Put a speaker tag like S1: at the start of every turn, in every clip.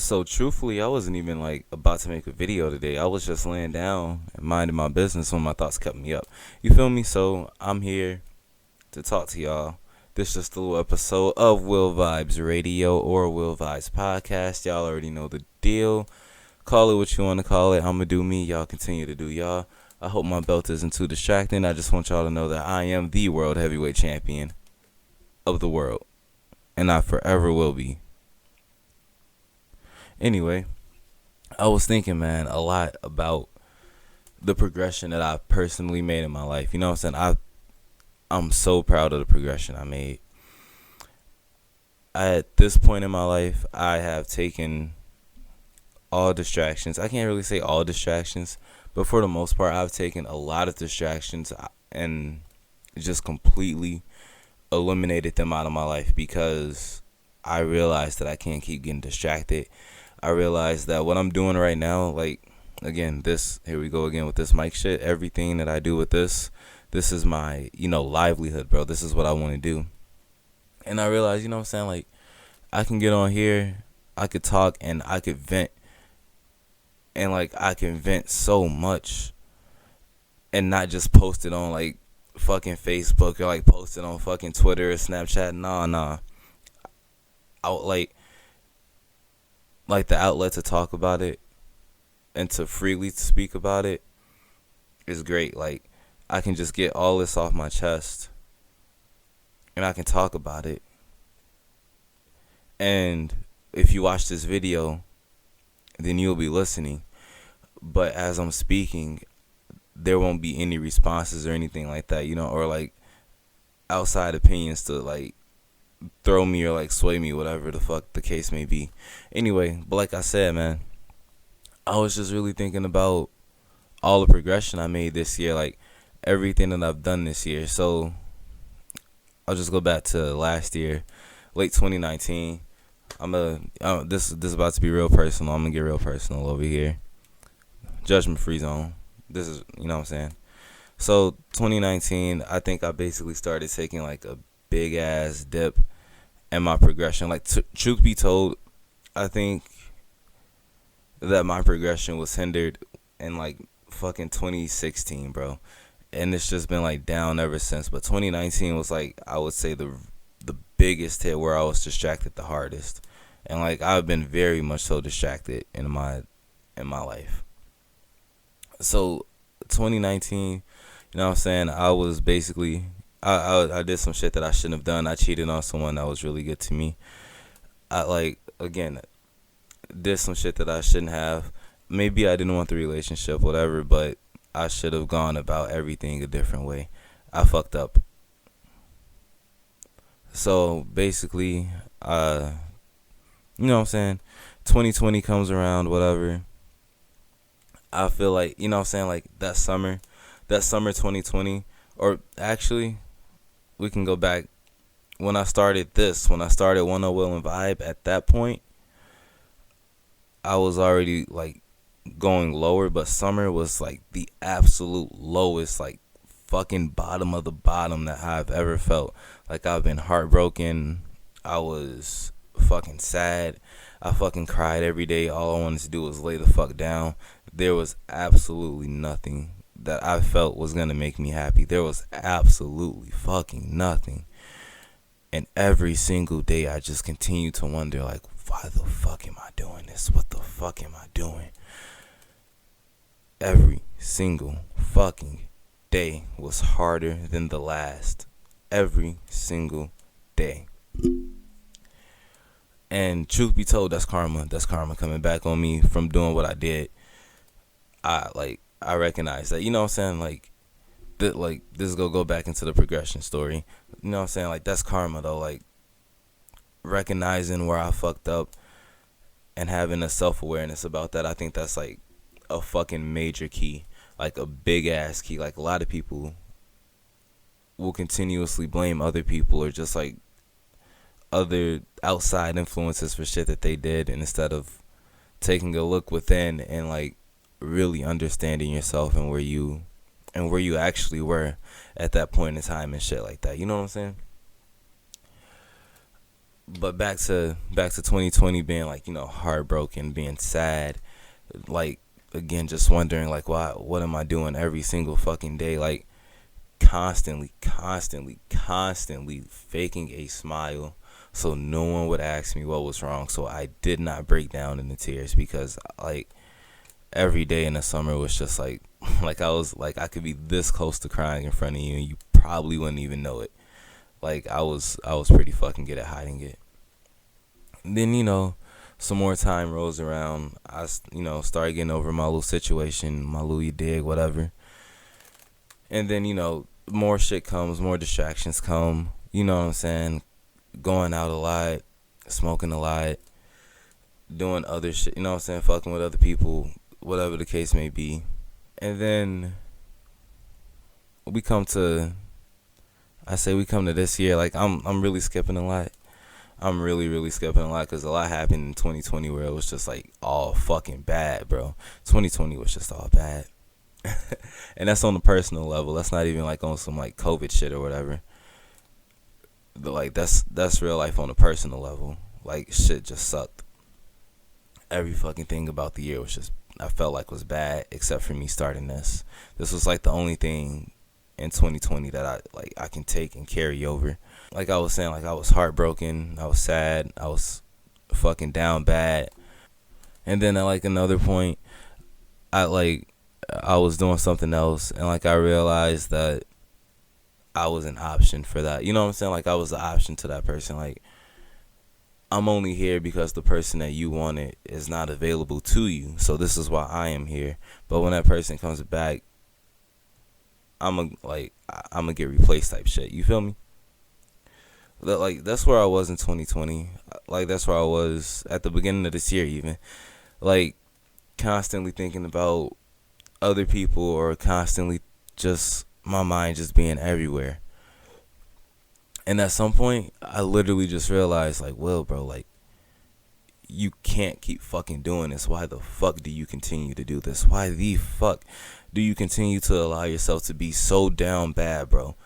S1: So truthfully, I wasn't even like about to make a video today. I was just laying down and minding my business when my thoughts kept me up. You feel me? So I'm here to talk to y'all. This is just a little episode of Will Vibes Radio or Will Vibes Podcast. Y'all already know the deal. Call it what you want to call it. I'ma do me. Y'all continue to do y'all. I hope my belt isn't too distracting. I just want y'all to know that I am the world heavyweight champion of the world. And I forever will be. Anyway, I was thinking, man, a lot about the progression that I personally made in my life. You know what I'm saying? I'm so proud of the progression I made. At this point in my life, I have taken all distractions. I can't really say all distractions, but for the most part, I've taken a lot of distractions and just completely eliminated them out of my life because I realized that I can't keep getting distracted. I realized that what I'm doing right now, like, again, here we go again with this mic shit. Everything that I do with this is my, livelihood, bro. This is what I want to do. And I realized, what I'm saying, like, I can get on here, I could talk, and I could vent. And, like, I can vent so much and not just post it on, like, fucking Facebook or, like, post it on fucking Twitter or Snapchat. Nah. Like the outlet to talk about it and to freely speak about it is great. Like, I can just get all this off my chest and I can talk about it. And if you watch this video, then you'll be listening. But as I'm speaking, there won't be any responses or anything like that, or like outside opinions to like throw me or like sway me, whatever the fuck the case may be. Anyway, but like I said, man, I was just really thinking about all the progression I made this year, like everything that I've done this year. So I'll just go back to last year, late 2019. This is about to be real personal. I'm gonna get real personal over here. Judgment free zone. This is, what I'm saying. So 2019, I think I basically started taking like a big ass dip in my progression. Like, truth be told, I think that my progression was hindered in like fucking 2016, bro. And it's just been like down ever since. But 2019 was like, I would say the biggest hit where I was distracted the hardest. And like, I've been very much so distracted in my life. So 2019, what I'm saying, I was basically I did some shit that I shouldn't have done. I cheated on someone that was really good to me. I did some shit that I shouldn't have. Maybe I didn't want the relationship, whatever, but I should have gone about everything a different way. I fucked up. So basically, what I'm saying, 2020 comes around, whatever. I feel like, what I'm saying, like that summer 2020, or actually, we can go back when I started 10 Will and Vibe. At that point, I was already like going lower, but summer was like the absolute lowest, like fucking bottom of the bottom that I've ever felt. Like, I've been heartbroken. I was fucking sad. I fucking cried every day. All I wanted to do was lay the fuck down. There was absolutely nothing that I felt was gonna make me happy. There was absolutely fucking nothing. And every single day I just continued to wonder, like, why the fuck am I doing this? What the fuck am I doing? Every single fucking day was harder than the last. Every single day. And truth be told, that's karma. That's karma coming back on me from doing what I did. I recognize that, what I'm saying, like, this is gonna go back into the progression story. You know what I'm saying? Like, that's karma, though. Like, recognizing where I fucked up and having a self-awareness about that, I think that's, like, a fucking major key. Like, a big-ass key. Like, a lot of people will continuously blame other people or just, like, other outside influences for shit that they did, and instead of taking a look within and, like, really understanding yourself and where you actually were at that point in time and shit like that. You know what I'm saying? But back to 2020 being like, heartbroken, being sad, like, again, just wondering like, what am I doing every single fucking day, like constantly faking a smile so no one would ask me what was wrong, so I did not break down into tears, because like every day in the summer was just like like I could be this close to crying in front of you and you probably wouldn't even know it. Like I was pretty fucking good at hiding it. And then some more time rolls around. I started getting over my little situation, my little you dig, whatever. And then more shit comes, more distractions come. You know what I'm saying? Going out a lot, smoking a lot, doing other shit. You know what I'm saying? Fucking with other people, whatever the case may be. And then we come to this year. Like I'm really skipping a lot. I'm really skipping a lot because a lot happened in 2020 where it was just like all fucking bad, bro. 2020 was just all bad. And that's on the personal level. That's not even like on some like COVID shit or whatever. But like that's real life on a personal level. Like shit just sucked. Every fucking thing about the year was just, I felt like was bad, except for me starting this. This was like the only thing in 2020 that I can take and carry over. Like I was saying, like I was heartbroken, I was sad, I was fucking down bad. And then at like another point, I was doing something else, and like I realized that I was an option for that. You know what I'm saying? Like I was the option to that person. Like I'm only here because the person that you wanted is not available to you. So this is why I am here. But when that person comes back, I'm gonna get replaced type shit. You feel me? Like that's where I was in 2020. Like that's where I was at the beginning of this year even. Like constantly thinking about other people, or constantly just my mind just being everywhere. And at some point I literally just realized like, well, bro, like you can't keep fucking doing this. Why the fuck do you continue to do this? Why the fuck do you continue to allow yourself to be so down bad, bro?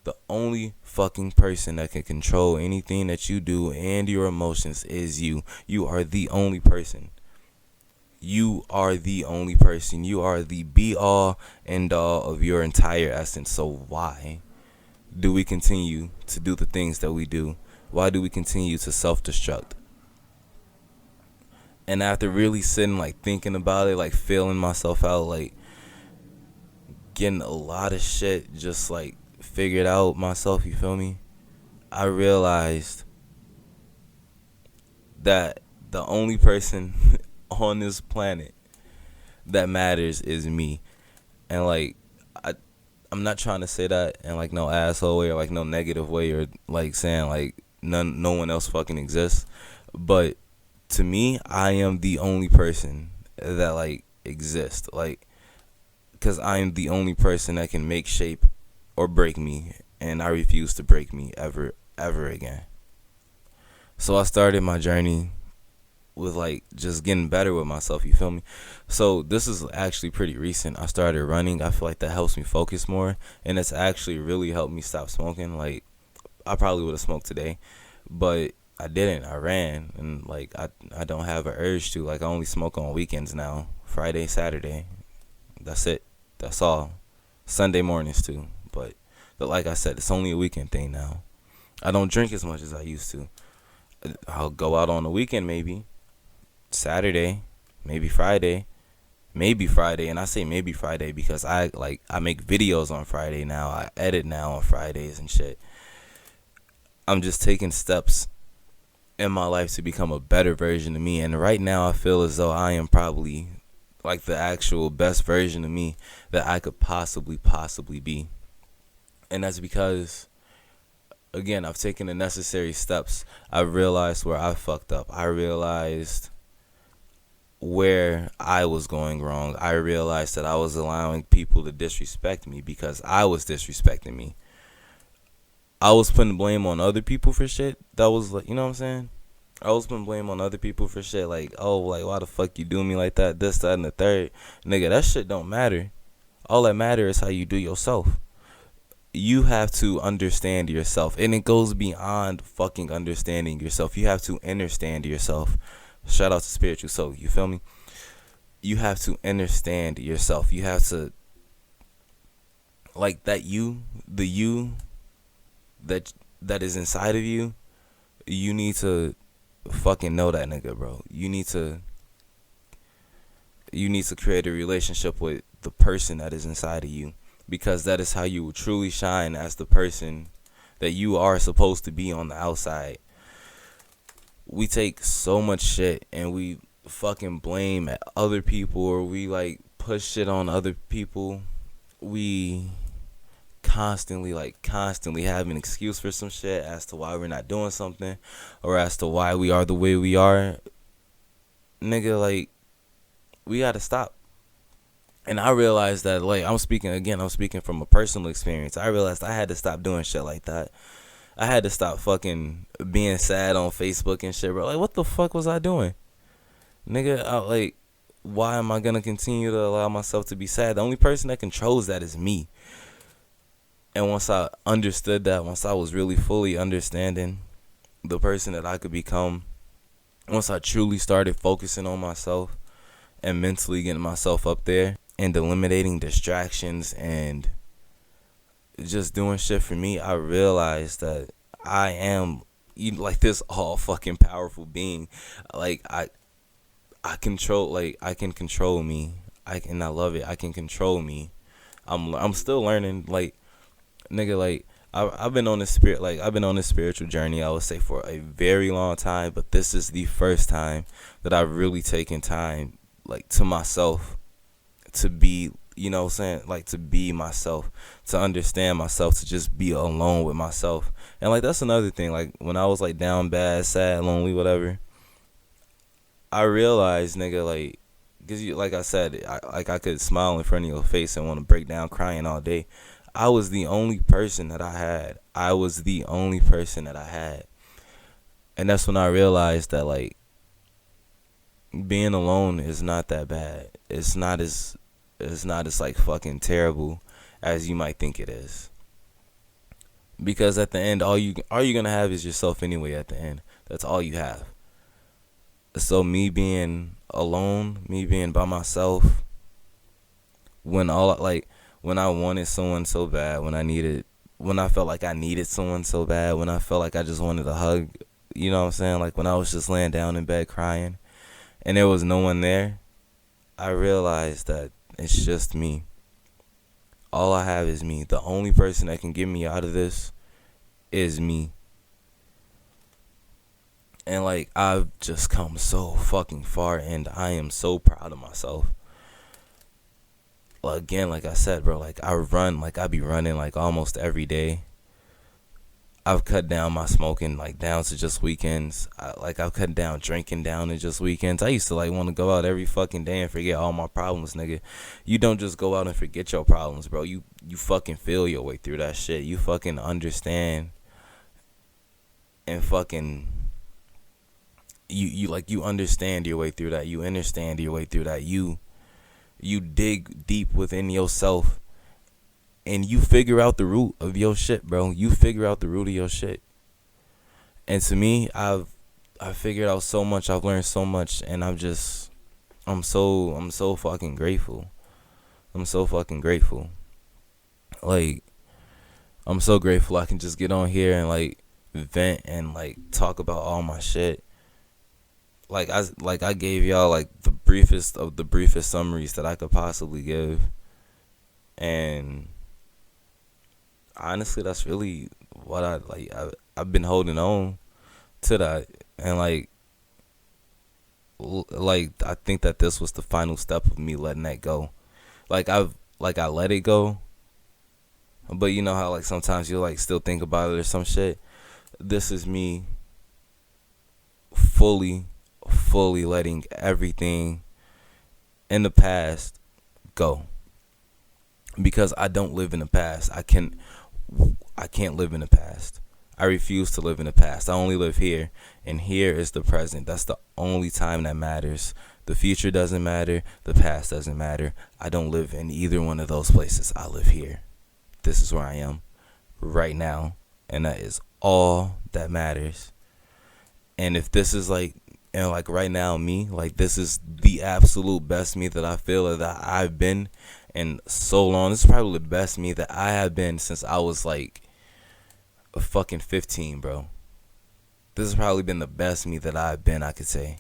S1: The only fucking person that can control anything that you do and your emotions is you. You are the only person. You are the only person. You are the be-all, end-all of your entire essence. So why do we continue to do the things that we do? Why do we continue to self-destruct? And after really sitting, like, thinking about it, like, feeling myself out, like, getting a lot of shit just, like, figured out myself, you feel me? I realized that the only person on this planet that matters is me. And like I'm not trying to say that in like no asshole way or like no negative way, or like saying like no one else fucking exists, but to me I am the only person that like exists, like because I am the only person that can make, shape, or break me, and I refuse to break me ever again. So I started my journey with like just getting better with myself, you feel me? So this is actually pretty recent. I started running. I feel like that helps me focus more, and it's actually really helped me stop smoking. Like I probably would have smoked today, but I didn't. I ran, and like I don't have an urge to. Like I only smoke on weekends now, Friday, Saturday. That's it. That's all. Sunday mornings too, but like I said, it's only a weekend thing now. I don't drink as much as I used to. I'll go out on the weekend, maybe Saturday, maybe Friday, and I say maybe Friday because I make videos on Friday now. I edit now on Fridays and shit. I'm just taking steps in my life to become a better version of me, and right now I feel as though I am probably like the actual best version of me that I could possibly be. And that's because, again, I've taken the necessary steps. I realized where I fucked up. I realized where I was going wrong. I realized that I was allowing people to disrespect me because I was disrespecting me. I was putting blame on other people for shit. That was like, you know what I'm saying? I was putting blame on other people for shit. Like, oh, like, why the fuck you do me like that? This, that, and the third. Nigga, that shit don't matter. All that matters is how you do yourself. you have to understand yourself, and it goes beyond fucking understanding yourself. You have to understand yourself. Shout out to Spiritual Soul, you feel me? You have to understand yourself. You have to, like, that you, the you that is inside of you, you need to fucking know that nigga, bro. You need to create a relationship with the person that is inside of you, because that is how you will truly shine as the person that you are supposed to be on the outside. We take so much shit and we fucking blame at other people, or we like push shit on other people. We constantly have an excuse for some shit as to why we're not doing something, or as to why we are the way we are. Nigga, like, we gotta stop. And I realized that, like, I'm speaking from a personal experience. I realized I had to stop doing shit like that. I had to stop fucking being sad on Facebook and shit, bro. Like, what the fuck was I doing? Nigga, why am I gonna continue to allow myself to be sad? The only person that controls that is me. And once I understood that, once I was really fully understanding the person that I could become, once I truly started focusing on myself and mentally getting myself up there and eliminating distractions and just doing shit for me, I realized that I am like this all fucking powerful being. Like, I can control me. And I love it. I can control me. I'm still learning, like, nigga, like, I've been on this spiritual journey, I would say, for a very long time, but this is the first time that I've really taken time, like, to myself, to be, you know what I'm saying, like, to be myself, to understand myself, to just be alone with myself. And, like, that's another thing, like, when I was, like, down bad, sad, lonely, whatever, I realized, nigga, like, because like I said, I could smile in front of your face and want to break down crying all day. I was the only person that I had. And that's when I realized that, like, being alone is not that bad. It's not as like fucking terrible as you might think it is. Because at the end, all you're gonna have is yourself anyway. At the end, that's all you have. So me being alone, me being by myself, when I wanted someone so bad, when I felt like I needed someone so bad, when I felt like I just wanted a hug, you know what I'm saying? Like, when I was just laying down in bed crying and there was no one there, I realized that it's just me. All I have is me. The only person that can get me out of this is me. And, like, I've just come so fucking far, and I am so proud of myself. Again, like I said, bro, like, I be running, like, almost every day. I've cut down my smoking, like, down to just weekends. I've cut down drinking down to just weekends. I used to, like, want to go out every fucking day and forget all my problems, nigga. You don't just go out and forget your problems, bro. You fucking feel your way through that shit. You fucking understand and fucking... You understand your way through that. You understand your way through that. You dig deep within yourself and you figure out the root of your shit, bro. You figure out the root of your shit. And to me, I've figured out so much. I've learned so much, and I'm so fucking grateful. I'm so fucking grateful. Like, I'm so grateful I can just get on here and, like, vent and, like, talk about all my shit. I gave y'all, like, the briefest of the briefest summaries that I could possibly give. And honestly, that's really what I've been holding on to that. And, like, I think that this was the final step of me letting that go. I let it go. But you know how, like, sometimes you, like, still think about it or some shit. This is me fully letting everything in the past go, because I don't live in the past. I can't live in the past. I refuse to live in the past. I only live here, and here is the present. That's the only time that matters. The future doesn't matter. The past doesn't matter. I don't live in either one of those places. I live here. This is where I am. right now, and that is all that matters. And if this is like, and like right now, me, like this is the absolute best me that I feel that I've been in so long. This is probably the best me that I have been since I was like a fucking 15, bro. This has probably been the best me that I've been, I could say,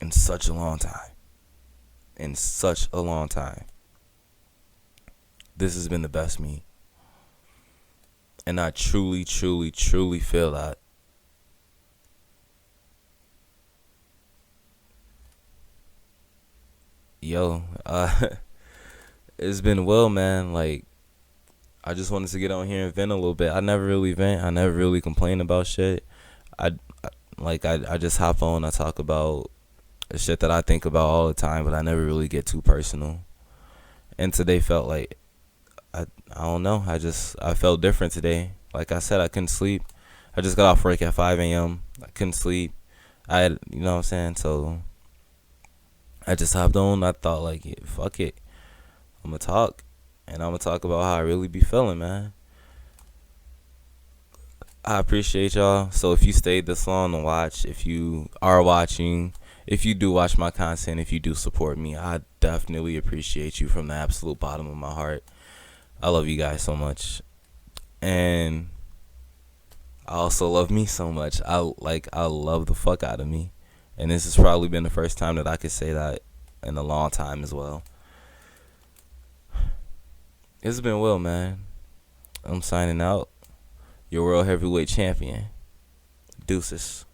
S1: in such a long time. In such a long time. This has been the best me. And I truly, truly, truly feel that. Yo, it's been well, man. Like, I just wanted to get on here and vent a little bit. I never really vent. I never really complain about shit. I just hop on. I talk about the shit that I think about all the time, but I never really get too personal. And today felt like, I don't know. I felt different today. Like I said, I couldn't sleep. I just got off work at 5 a.m. I couldn't sleep. You know what I'm saying? So I just hopped on. I thought like, yeah, fuck it. I'm going to talk. And I'm going to talk about how I really be feeling, man. I appreciate y'all. So if you stayed this long to watch, if you are watching, if you do watch my content, if you do support me, I definitely appreciate you from the absolute bottom of my heart. I love you guys so much. And I also love me so much. I love the fuck out of me. And this has probably been the first time that I could say that in a long time as well. It's been well, man. I'm signing out. Your World Heavyweight Champion. Deuces.